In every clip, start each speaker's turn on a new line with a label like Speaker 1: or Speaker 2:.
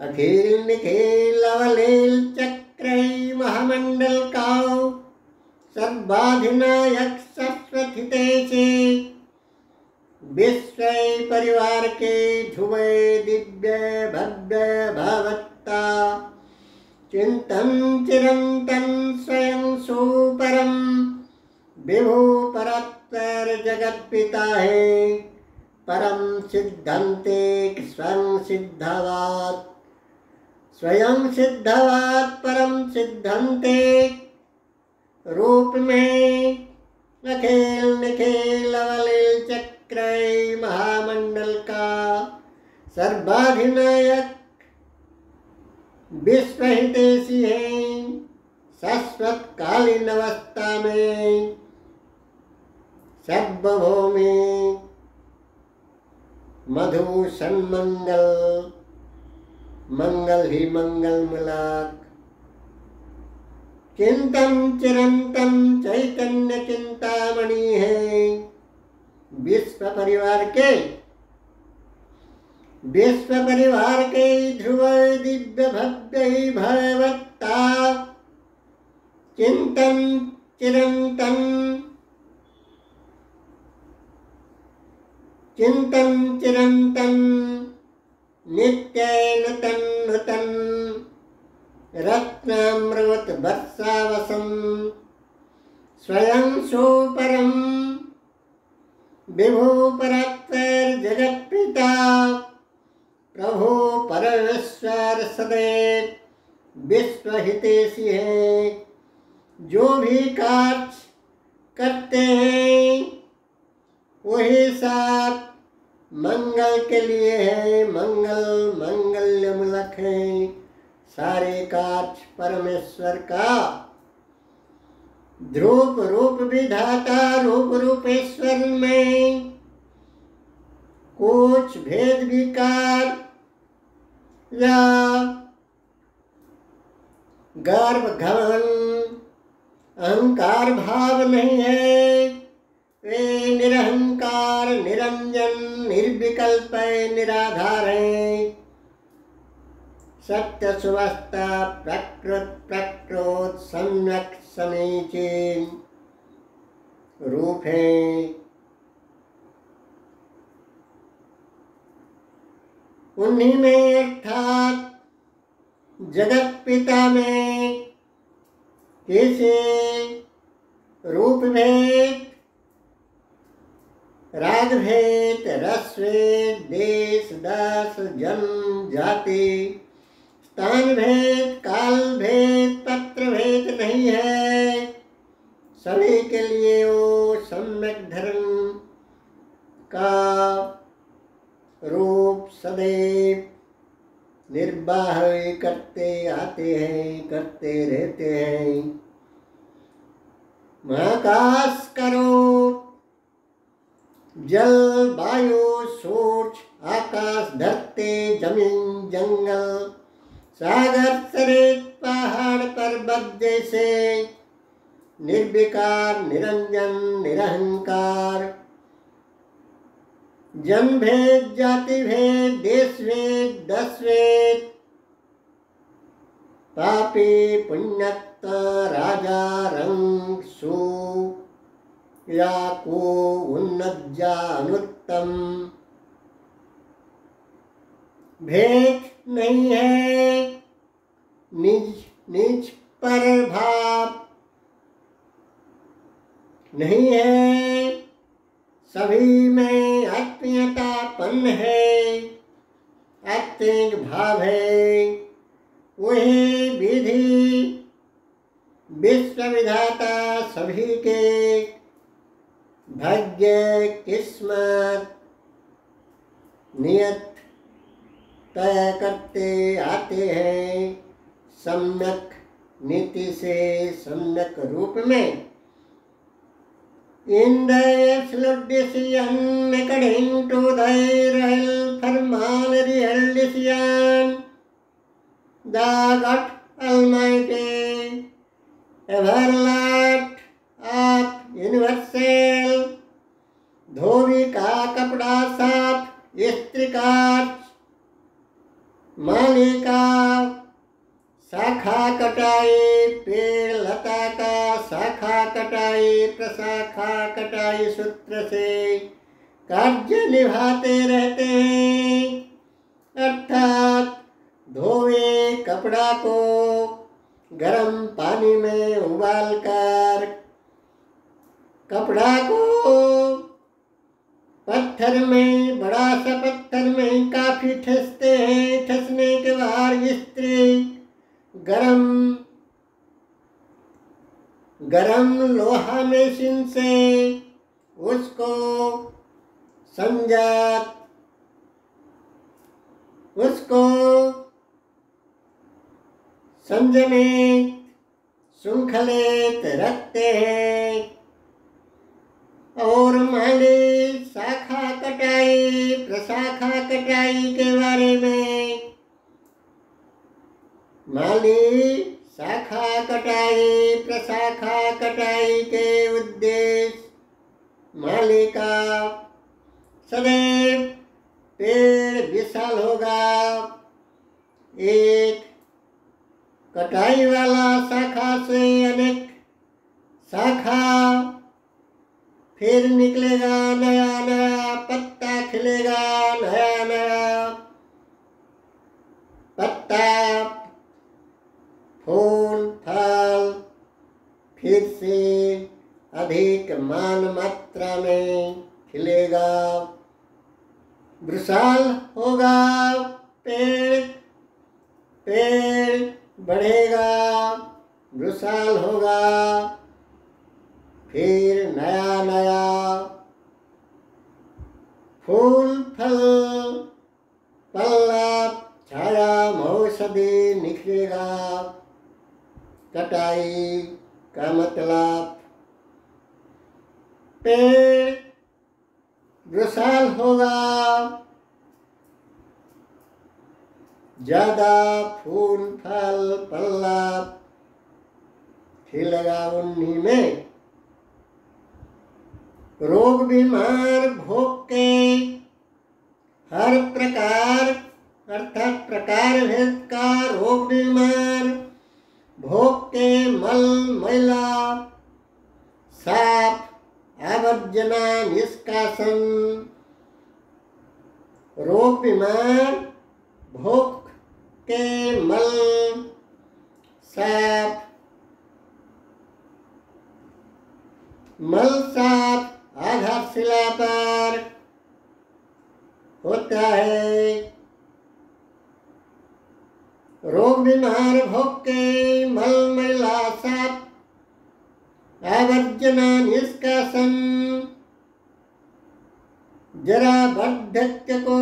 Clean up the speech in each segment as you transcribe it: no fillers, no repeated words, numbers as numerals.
Speaker 1: अखिल निखिल अवलील चक्र महामंडल काओ सर्वाधिनायक शाश्वत हितैषी विश्व परिवार के ध्रुवे दिव्य भव्य भवत्ता चिंतन चिरंतन स्वयं सुपरम विभु परत्पर जगत पिता है परम सिद्धंते स्वयं सिद्धवाद परम सिद्धंते रूप में अखिल निखिल अवलील चक्र महामंडल का सर्वाधिनायक विश्व हितैषी है शाश्वत कालीन अवस्था में सर्वभौमी मधु सन्मंगल मंगल ही मंगल मूलक चिंतन चिरंतन चैतन्य चिंतामणि है विश्व परिवार के ध्रुव दिव्य भव्य भवत्ता चिंतन चिरंतन नित्य नूतन नूतन रत्नामृत वर्षावसम स्वयं सुपरम विभु परत्पर जगत पिता प्रभु परमेश्वर सदैव विश्व हितैषी है। जो भी कार्य करते हैं वही सब मंगल के लिए है मंगल मंगल्यमूलक है। सारे कार्य परमेश्वर का ध्रुव रूप विधाता रूप रूपेश्वर में कुछ भेद विकार या गर्व घमंड अहंकार भाव नहीं है। वे निरहंकार निरंजन निर्विकल्प निराधार है। सत्य सुवस्था प्रकृत सम्यक समीचीन रूप है। उन्हीं में अर्थात जगत पिता में किसी रूप भेद राग भेद रस भेद देश दस जन्म जाति स्थान भेद काल भेद पत्र भेद नहीं है। सभी के लिए वो सम्यक धर्म का रूप सदैव निर्वाह करते आते हैं करते रहते हैं। महाकाश करो जल वायु सूर्य आकाश धरती जमीन जंगल सागर सरेत पहाड़ पर्वत जैसे निर्विकार निरंजन निरहंकार जन भेद जाति भेद देश भेद दस भेद पापी पुण्यत्ता राजा रंग सु या को उन्नत जा अनुत्तम भेद नहीं है। निज निज पर भाव नहीं है। सभी में आत्मीयतापन है आत्मिक भाव है। वही विधि विश्व विधाता सभी के भाग्य किस्मत नियत तय करते आते हैं सम्यक नीति से सम्यक रूप में। In the absolute decision according to thy real firman real decision, the God Almighty, ever Lord of universal, धोबी का कपड़ा साफ स्त्री कार्य माली का शाखा कटाई, पेड़ लता का शाखा कटाई प्रशाखा कटाई सूत्र से कार्य निभाते रहते हैं। अर्थात धोवे कपड़ा को गर्म पानी में उबालकर कपड़ा को पत्थर में, बड़ा सा पत्थर में काफी ठसते हैं। ठसने के बाद स्त्री गरम लोहा मशीन से उसको संजमित श्रृंखलित रखते हैं। और माली शाखा कटाई प्रशाखा कटाई के बारे में, माली शाखा कटाई प्रशाखा कटाई के उद्देश्य माली का सदैव पेड़ विशाल होगा। एक कटाई वाला शाखा से अनेक शाखा फिर निकलेगा, नया नया पत्ता खिलेगा, नया नया पत्ता फूल फल फिर से अधिक मान मात्रा में खिलेगा, विशाल होगा, पेड़ बढ़ेगा, विशाल होगा, फिर नया नया फूल फल पल्लव छाया औषधि निखरेगा। कटाई का मतलब पेड़ विशाल होगा, ज्यादा फूल फल पल्लव खिलेगा। उन्हीं में रोग बीमार भोग के हर प्रकार अर्थात प्रकार भेद का रोग बीमार भोग के मल मैला साफ आवर्जना निष्कासन, रोग बीमार भोग के मल साफ आधारशिला पर होता है। रोग बीमार भोग के मल मैला साफ आवर्जना निष्कासन जरा वार्धक्य को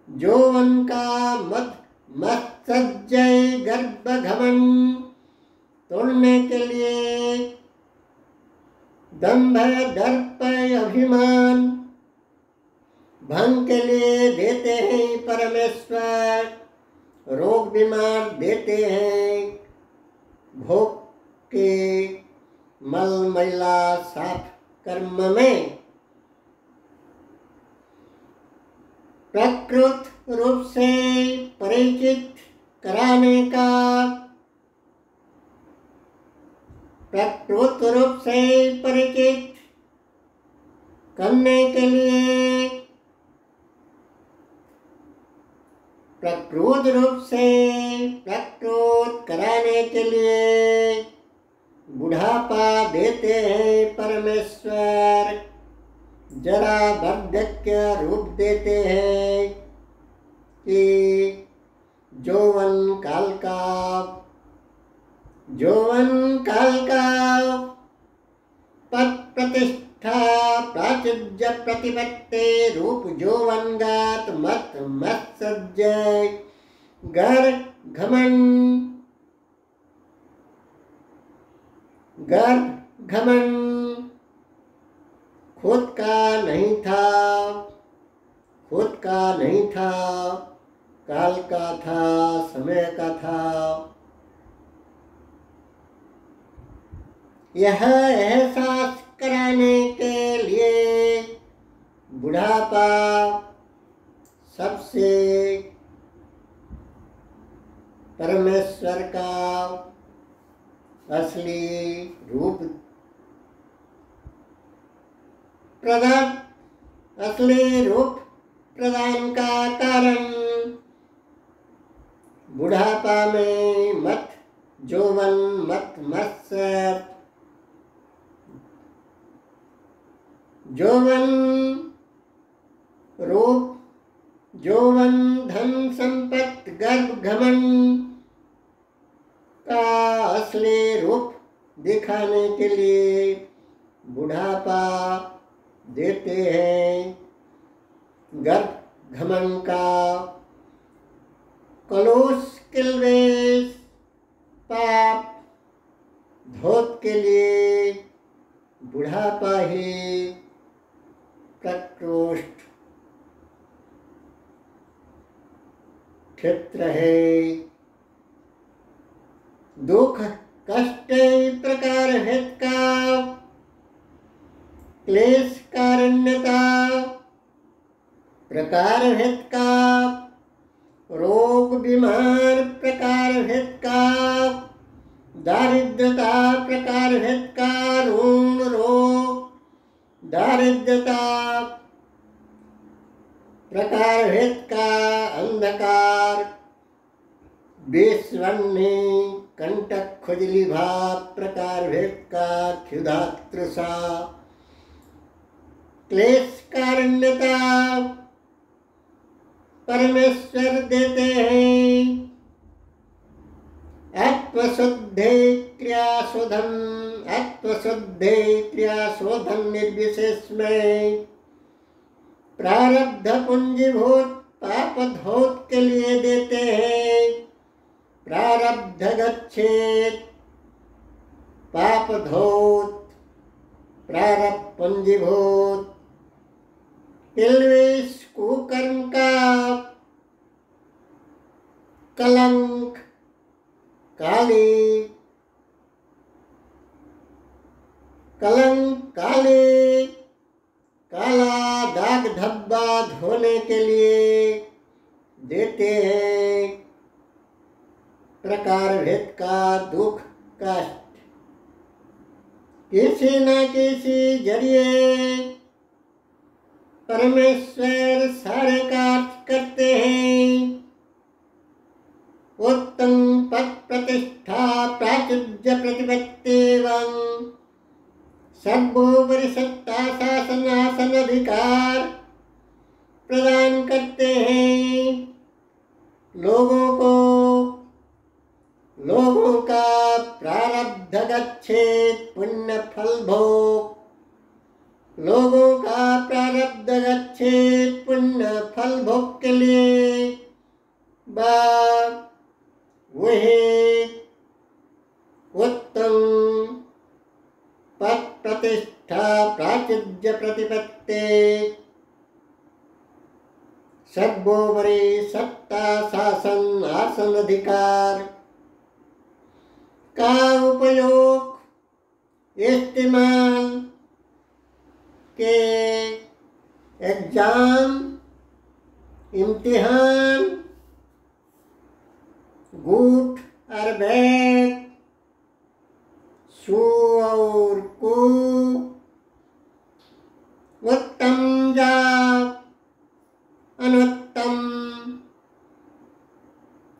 Speaker 1: यौवन का मत्सर्जय गर्भ घमंड तोड़ने के लिए, दंभ दर्प अभिमान भंग के लिए देते हैं परमेश्वर। रोग बीमार देते हैं भोग के मल मैला साफ कर्म में प्रकृत रूप से परिचित कराने का, प्रकृत रूप से परिचित करने के लिए, प्रकृत रूप से प्रकृत कराने के लिए बुढ़ापा देते हैं परमेश्वर। जरा वार्धक्य रूप देते हैं कि यौवन काल का पद प्रतिष्ठा प्राचुर्य प्रतिपत्ति रूप यौवनगात मत मत्सर्जय गर्भ घमंड खुद का नहीं था, काल का था, समय का था। यह एहसास कराने के लिए बुढ़ापा सबसे परमेश्वर का असली रूप प्रदान असली रूप प्रदान का कारण बुढ़ापा में मत यौवन मत मत्सर यौवन रूप यौवन धन संपत्ति गर्भ घमंड का असली रूप दिखाने के लिए बुढ़ापा देते हैं। गर्भ घमंड का कलुष किल्वेश पाप धोत के लिए बुढ़ापा ही प्रकृष्ट क्षेत्र है। दुख कष्ट प्रकार हित का क्लेश कारण्यता प्रकार हित का रोग बीमार प्रकार हित का दारिद्रता प्रकार हित का ऋण रोग दारिद्रता प्रकार हित का अंधकार विश्वन्नी कंटक खुजली भाव प्रकार भेद का क्षुधा तृषा क्लेश कारण्यता परमेश्वर देते हैं। आत्मशुद्धे क्रियाशोधन निर्विशेष में प्रारब्ध पूंजीभूत पाप धौत के लिए देते हैं। प्रारब्ध गच्छेत पाप धौत प्रारब्ध पूंजीभूत किल्वेश कुकर्म का कलंक काली काला दाग धब्बा धोने के लिए देते हैं। प्रकार भेद का दुख कष्ट किसी न किसी जरिए परमेश्वर सारे कार्य करते हैं। उत्तम पद प्रतिष्ठा प्राचुर्य प्रतिपत्ति एवं सर्वोपरि सत्ता शासन आसन अधिकार प्रदान करते हैं। लोगों का प्रारब्ध गच्छेत पुण्य फल भोग लोगों का प्रारब्ध गच्छेत पुण्य फल भोग के लिए वही उत्तम पद प्रतिष्ठा प्राचुर्य प्रतिपत्ति सर्वोपरि सत्ता शासन आसन अधिकार का उपयोग इस्तेमाल के एग्जाम इम्तिहान गुट और बैठ सु और कु उत्तम जाप अनुत्तम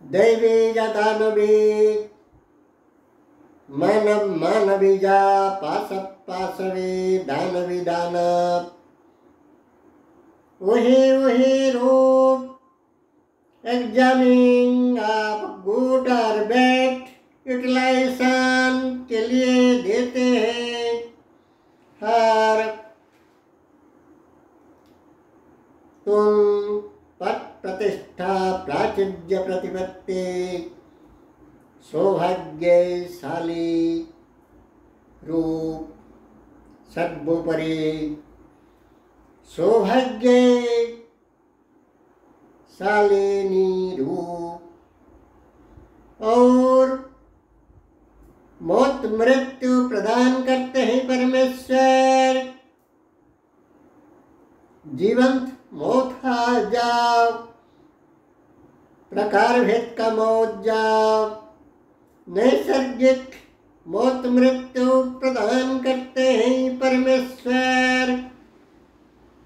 Speaker 1: दैवी या दानवी मानवी जा पाशवी दानवी दानव वही रूप एग्जामिंग आप गुड और बैड यूटिलाइजेशन के लिए देते हैं। हर तुम पद प्रतिष्ठा प्राचुर्य प्रतिपत्ति सौभाग्यशाली रूप सर्वोपरि सौभाग्यशालिनी रूप और मौत मृत्यु प्रदान करते हैं परमेश्वर। जीवंत मौत आ जाओ प्रकार भेद का मौजा नैसर्गिक मौत मृत्यु प्रदान करते हैं परमेश्वर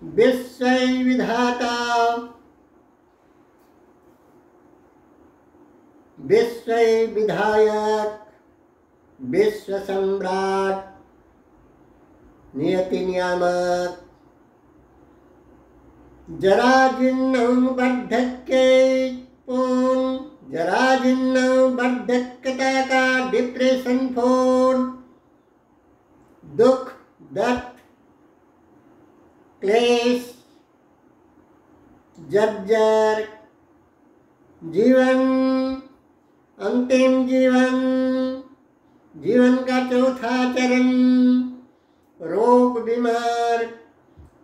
Speaker 1: विश्व विधाता, विश्व विधायक, विश्व सम्राट, नियति नियामक, जराजीर्ण वार्धक्य पूर्ण, जराजीर्ण वार्धक्यता का डिप्रेशन फोन, दुख दर्द क्लेश जर्जर जीवन, अंतिम जीवन, जीवन का चौथा चरण, रोग बीमार,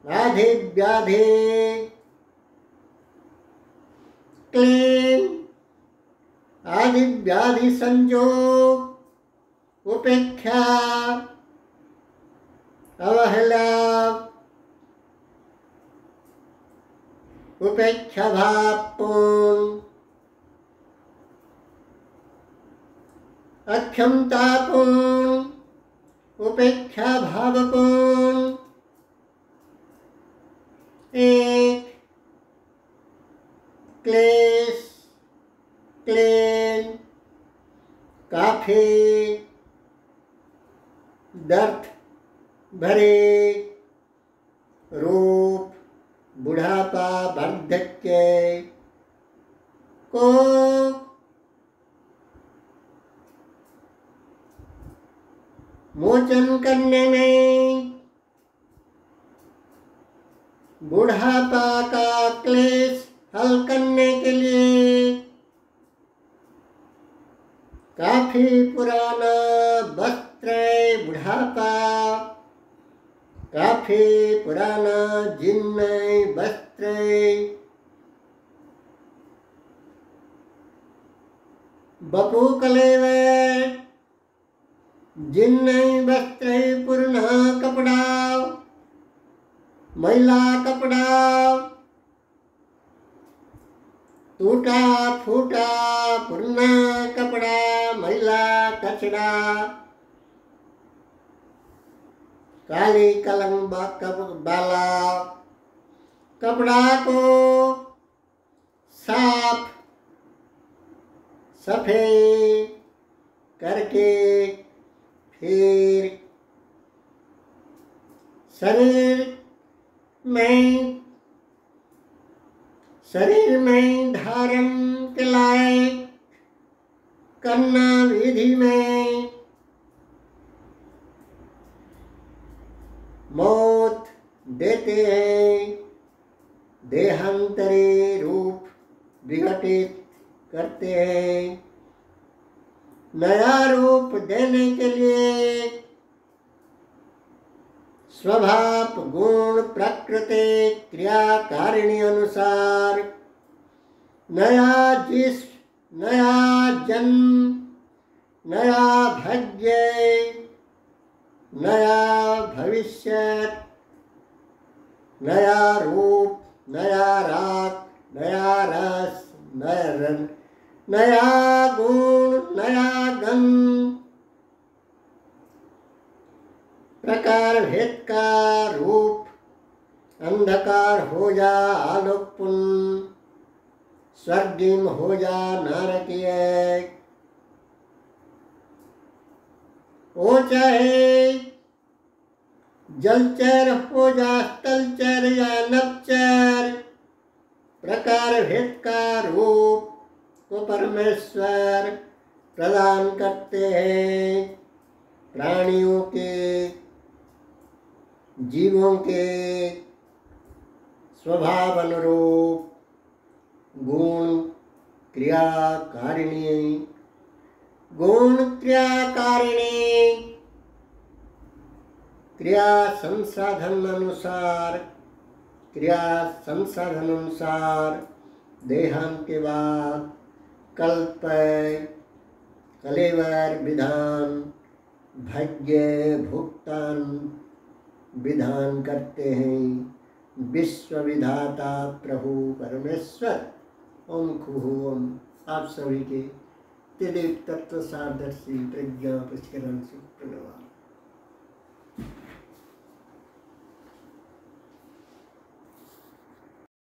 Speaker 1: व्याधि व्याधि, क्लेम आदि व्याधि संयोग, उपेक्षा, अवहेला, उपेक्षा भावपूर्ण, अक्षमतापूर्ण, उपेक्षा भावपूर्ण, एक क्लेश क्लेश काफी दर्द भरे रूप बुढ़ापा वार्धक्य को मोचन करने में, बुढ़ापा का क्लेश हल करने के लिए काफी पुराना वस्त्र बुढ़ापा, काफी पुराना जीर्ण वस्त्र, बपू कलेवर जीर्ण वस्त्र पुराना कपड़ा, मैला कपड़ा, टूटा फूटा पुराना कपड़ा, मैला कचड़ा, काली कलम बाला कपड़ा को साफ सफेद करके फिर शरीर में धारण के लायक करना विधि में मौत देते हैं, देहांतरी रूप विघटित करते हैं। नया रूप देने के लिए स्वभाव गुण प्रकृति क्रियाकारिणी अनुसार नया जिस्म, नया जन्म, नया भाग्य, नया भविष्य, नया रूप, नया राग, नया रस, नया गुण, नया गंध, प्रकार भेद का रूप, अंधकार हो जा आलोकपूर्ण, स्वर्गीय हो जा नारकीय, वो चाहे जलचर हो जा स्थलचर या नभचर, प्रकार भेद का रूप को परमेश्वर प्रदान करते हैं। प्राणियों के, जीवों के स्वभाव अनुरूप गुण क्रियाकारिणी, गुण क्रियाकारिणी, क्रिया संसाधन अनुसार, क्रिया संसाधन अनुसार देहांत के बाद कल्प कलेवर विधान भाग्य भुगतान विधान करते हैं विश्व विधाता प्रभु परमेश्वर ओम खुहोम। आप सभी के त्रिदेव तत्व सारदर्शी प्रज्ञा पुष्करण सुप्रभात।